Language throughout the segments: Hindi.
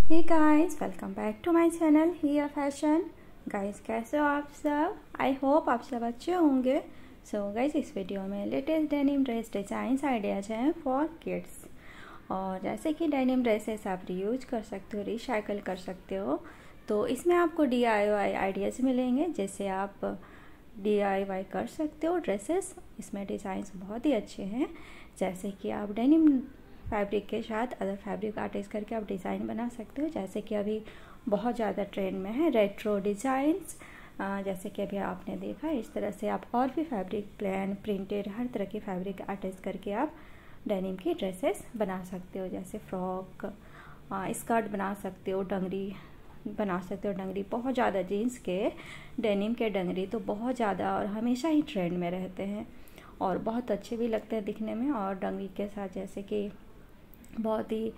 Hey guys, welcome back to my channel here fashion. Guys, कैसे हो आप सब? आई होप आप सब अच्छे होंगे। सो गाइस, इस वीडियो में latest denim dress designs ideas हैं फॉर किड्स। और जैसे कि डेनिम ड्रेसेस आप रीयूज कर सकते हो, रिसाइकल कर सकते हो, तो इसमें आपको DIY आइडियाज़ मिलेंगे, जैसे आप DIY कर सकते हो ड्रेसेस। इसमें डिज़ाइंस बहुत ही अच्छे हैं, जैसे कि आप डेनिम फैब्रिक के साथ अदर फैब्रिक आर्टिस्ट करके आप डिज़ाइन बना सकते हो। जैसे कि अभी बहुत ज़्यादा ट्रेंड में है रेट्रो डिज़ाइंस, जैसे कि अभी आपने देखा, इस तरह से आप और भी फैब्रिक प्लेन प्रिंटेड हर तरह की फैब्रिक आर्टिस्ट करके आप डेनिम की ड्रेसेस बना सकते हो। जैसे फ्रॉक, स्कर्ट बना सकते हो, डंगरी बना सकते हो। डंगरी बहुत ज़्यादा, जीन्स के डेनिम के डंगरी तो बहुत ज़्यादा और हमेशा ही ट्रेंड में रहते हैं और बहुत अच्छे भी लगते हैं दिखने में। और डंगरी के साथ जैसे कि बहुत ही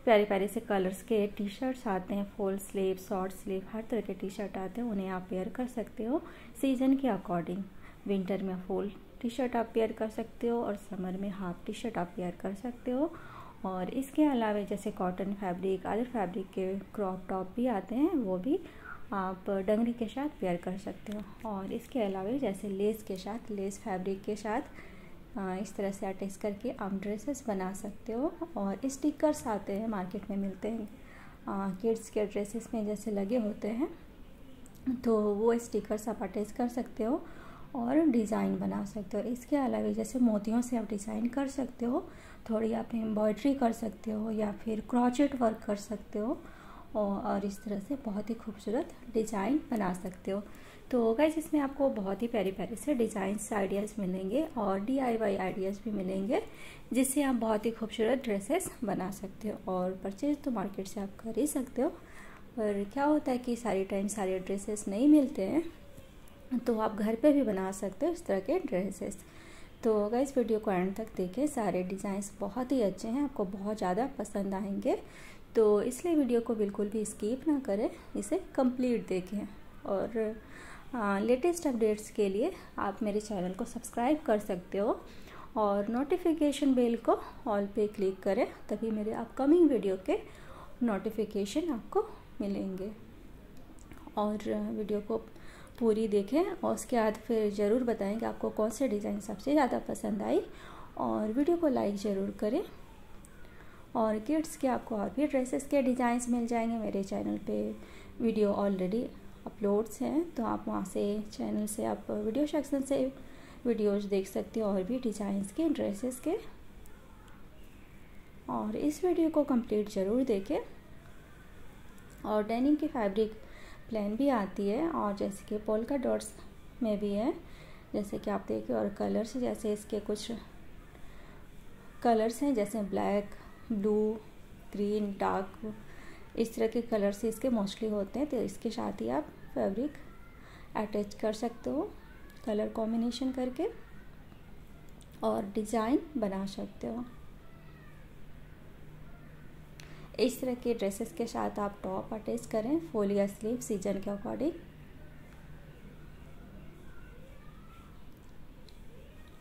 प्यारे प्यारे से कलर्स के टी शर्ट्स आते हैं, फुल स्लीव, शॉर्ट स्लीव, हर तरह के टी शर्ट आते हैं। उन्हें आप पेयर कर सकते हो सीजन के अकॉर्डिंग। विंटर में फुल टी शर्ट आप पेयर कर सकते हो और समर में हाफ टी शर्ट आप पेयर कर सकते हो। और इसके अलावा जैसे कॉटन फैब्रिक, अदर फैब्रिक के क्रॉप टॉप भी आते हैं, वो भी आप डंगरी के साथ पेयर कर सकते हो। और इसके अलावा जैसे लेस के साथ, लेस फैब्रिक के साथ इस तरह से अटैच करके आप ड्रेसेस बना सकते हो। और स्टिकर्स आते हैं, मार्केट में मिलते हैं, किड्स के ड्रेसेस में जैसे लगे होते हैं, तो वो स्टिकर्स आप अटैच कर सकते हो और डिज़ाइन बना सकते हो। इसके अलावा जैसे मोतियों से आप डिज़ाइन कर सकते हो, थोड़ी आप एम्ब्रॉयडरी कर सकते हो या फिर क्रॉचेट वर्क कर सकते हो और इस तरह से बहुत ही खूबसूरत डिज़ाइन बना सकते हो। तो गाइस, इसमें आपको बहुत ही प्यारे प्यारे से डिज़ाइंस आइडियाज़ मिलेंगे और DIY आइडियाज़ भी मिलेंगे, जिससे आप बहुत ही खूबसूरत ड्रेसेस बना सकते हो। और परचेज तो मार्केट से आप कर ही सकते हो, पर क्या होता है कि सारी टाइम सारे ड्रेसेस नहीं मिलते हैं, तो आप घर पे भी बना सकते हो इस तरह के ड्रेसेस। तो गाइस, वीडियो को एंड तक देखें, सारे डिज़ाइंस बहुत ही अच्छे हैं, आपको बहुत ज़्यादा पसंद आएंगे, तो इसलिए वीडियो को बिल्कुल भी स्किप ना करें, इसे कंप्लीट देखें। और लेटेस्ट अपडेट्स के लिए आप मेरे चैनल को सब्सक्राइब कर सकते हो और नोटिफिकेशन बेल को ऑल पे क्लिक करें, तभी मेरे अपकमिंग वीडियो के नोटिफिकेशन आपको मिलेंगे। और वीडियो को पूरी देखें और उसके बाद फिर ज़रूर बताएं कि आपको कौन से डिज़ाइन सबसे ज़्यादा पसंद आई, और वीडियो को लाइक ज़रूर करें। और किड्स के आपको और भी ड्रेसेस के डिज़ाइंस मिल जाएंगे मेरे चैनल पे। वीडियो ऑलरेडी अपलोड्स हैं, तो आप वहाँ से चैनल से आप वीडियो सेक्शन से वीडियोस देख सकते हो और भी डिज़ाइंस के, ड्रेसेस के। और इस वीडियो को कंप्लीट ज़रूर देखें। और डेनिम की फैब्रिक प्लेन भी आती है और जैसे कि पोल्का डॉट्स में भी है, जैसे कि आप देखिए। और कलर्स, जैसे इसके कुछ कलर्स हैं, जैसे ब्लैक, ब्लू, ग्रीन, डार्क, इस तरह के कलर्स इसके मोस्टली होते हैं। तो इसके साथ ही आप फैब्रिक अटैच कर सकते हो कलर कॉम्बिनेशन करके और डिज़ाइन बना सकते हो। इस तरह के ड्रेसेस के साथ आप टॉप अटैच करें, फुल या स्लीव, सीजन के अकॉर्डिंग।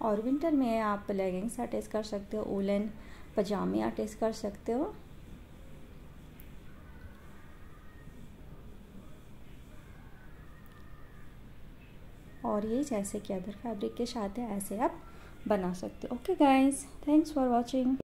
और विंटर में आप लेगिंग्स अटैच कर सकते हो, वूलन पजामे अटैच कर सकते हो। और ये जैसे कि अदर फैब्रिक के साथ है, ऐसे आप बना सकते हो। Okay guys, thanks for watching.